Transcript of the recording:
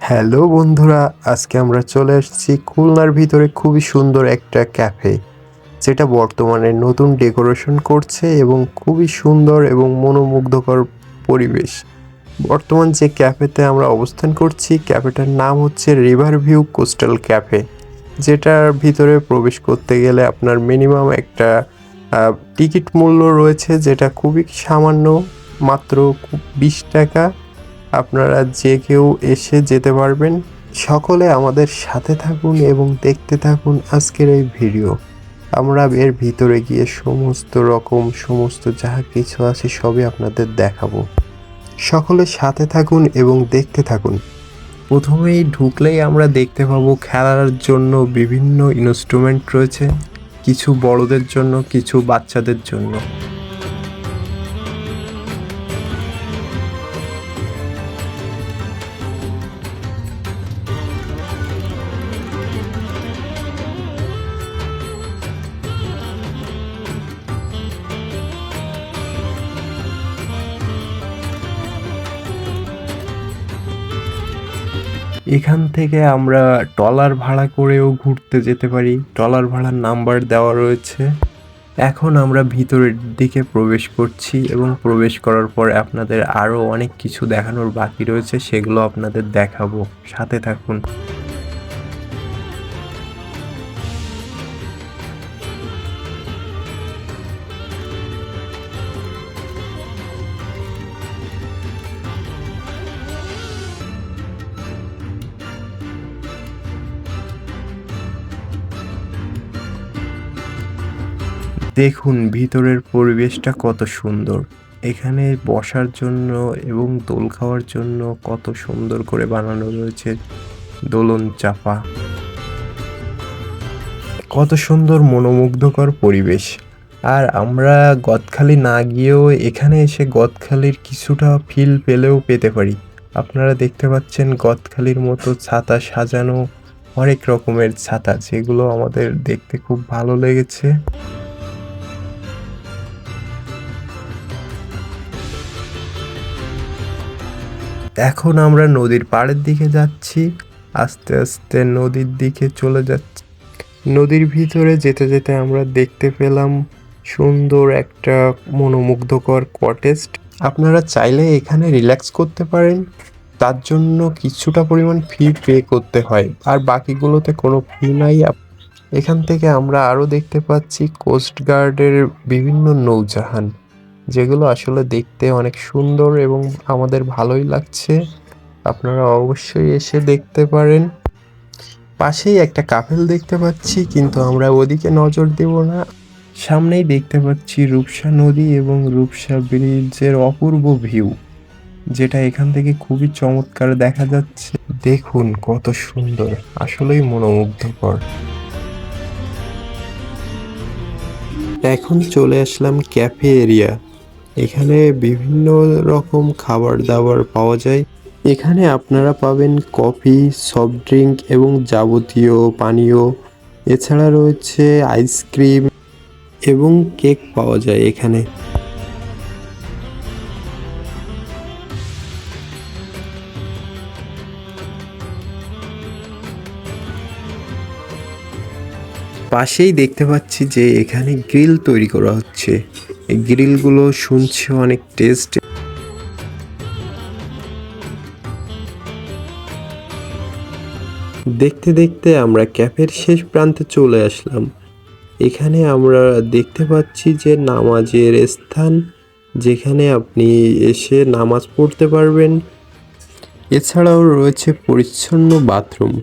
Hello বন্ধুরা, আজকে আমরা চলে এসেছি খুলনার ভিতরে খুবই সুন্দর একটা ক্যাফে, যেটা বর্তমানে নতুন ডেকোরেশন করছে এবং খুবই সুন্দর এবং মনোমুগ্ধকর পরিবেশ। বর্তমান যে ক্যাফেতে আমরা অবস্থান করছি, ক্যাফেটার নাম হচ্ছে রিভার ভিউ কোস্টাল ক্যাফে, যেটার ভিতরে প্রবেশ করতে গেলে আপনার মিনিমাম একটা টিকিট মূল্য রয়েছে, যেটা খুবই সামান্য, মাত্র 20 টাকা। আপনারা যে কেউ এসে যেতে পারবেন। সকলে আমাদের সাথে থাকুন এবং দেখতে থাকুন আজকের এই ভিডিও। আমরা এর ভিতরে গিয়ে সমস্ত যাহা কিছু আছে সবই আপনাদের দেখাবো। সকলে সাথে থাকুন এবং দেখতে থাকুন। প্রথমেই ঢুকলেই আমরা দেখতে পাবো খেলার জন্য বিভিন্ন ইনস্ট্রুমেন্ট রয়েছে, কিছু বড়দের জন্য, কিছু বাচ্চাদের জন্য। এখান থেকে আমরা ট্রলার ভাড়া করেও ঘুরতে যেতে পারি। ট্রলার ভাড়ার নাম্বার দেওয়া রয়েছে। এখন আমরা ভিতরের দিকে প্রবেশ করছি এবং প্রবেশ করার পর আপনাদের আরও অনেক কিছু দেখানোর বাকি রয়েছে, সেগুলো আপনাদের দেখাবো। সাথে থাকুন। দেখুন ভিতরের পরিবেশটা কত সুন্দর। এখানে বসার জন্য এবং দোল খাওয়ার জন্য কত সুন্দর করে বানানো রয়েছে দোলন চাপা। কত সুন্দর মনোমুগ্ধকর পরিবেশ। আর আমরা গদখালি না গিয়েও এখানে এসে গদখালির কিছুটা ফিল পেতে পারি। আপনারা দেখতে পাচ্ছেন গদখালির মতো ছাতা সাজানো, হরেক রকমের ছাতা, যেগুলো আমাদের দেখতে খুব ভালো লেগেছে। এখন আমরা নদীর পাড়ের দিকে যাচ্ছি, আস্তে আস্তে নদীর দিকে চলে যাচ্ছি। নদীর ভিতরে যেতে যেতে আমরা দেখতে পেলাম সুন্দর একটা মনোমুগ্ধকর কটেজ। আপনারা চাইলে এখানে রিল্যাক্স করতে পারেন, তার জন্য কিছুটা পরিমাণ ফি পে করতে হয়, আর বাকিগুলোতে কোনো ফি নাই। এখান থেকে আমরা আরও দেখতে পাচ্ছি কোস্ট গার্ডের বিভিন্ন নৌজাহান, যেগুলো আসলে দেখতে অনেক সুন্দর এবং আমাদের ভালোই লাগছে। আপনারা অবশ্যই এসে দেখতে পারেন। পাশেই একটা কাপেল দেখতে পাচ্ছি, কিন্তু আমরা ওদিকে নজর দেব না। সামনেই দেখতে পাচ্ছি রূপসা নদী এবং রূপসা ব্রিজের অপূর্ব ভিউ, যেটা এখান থেকে খুবই চমৎকার দেখা যাচ্ছে। দেখুন কত সুন্দর, আসলেই মনোমুগ্ধকর। এখন চলে আসলাম ক্যাফে এরিয়া। এখানে বিভিন্ন রকম খাবার দাবার পাওয়া যায়। এখানে আপনারা পাবেন কফি, সফট ড্রিঙ্ক এবং যাবতীয় পানীয়। এছাড়া রয়েছে আইসক্রিম এবং কেক পাওয়া যায় এখানে। পাশেই দেখতে পাচ্ছি যে এখানে গ্রিল তৈরি করা হচ্ছে। এই গ্রিলগুলো শুনছি অনেক টেস্ট। দেখতে দেখতে আমরা ক্যাফের শেষ প্রান্তে চলে আসলাম। এখানে আমরা দেখতে পাচ্ছি যে নামাজের স্থান, যেখানে আপনি এসে নামাজ পড়তে পারবেন। এছাড়াও রয়েছে পরিচ্ছন্ন বাথরুম।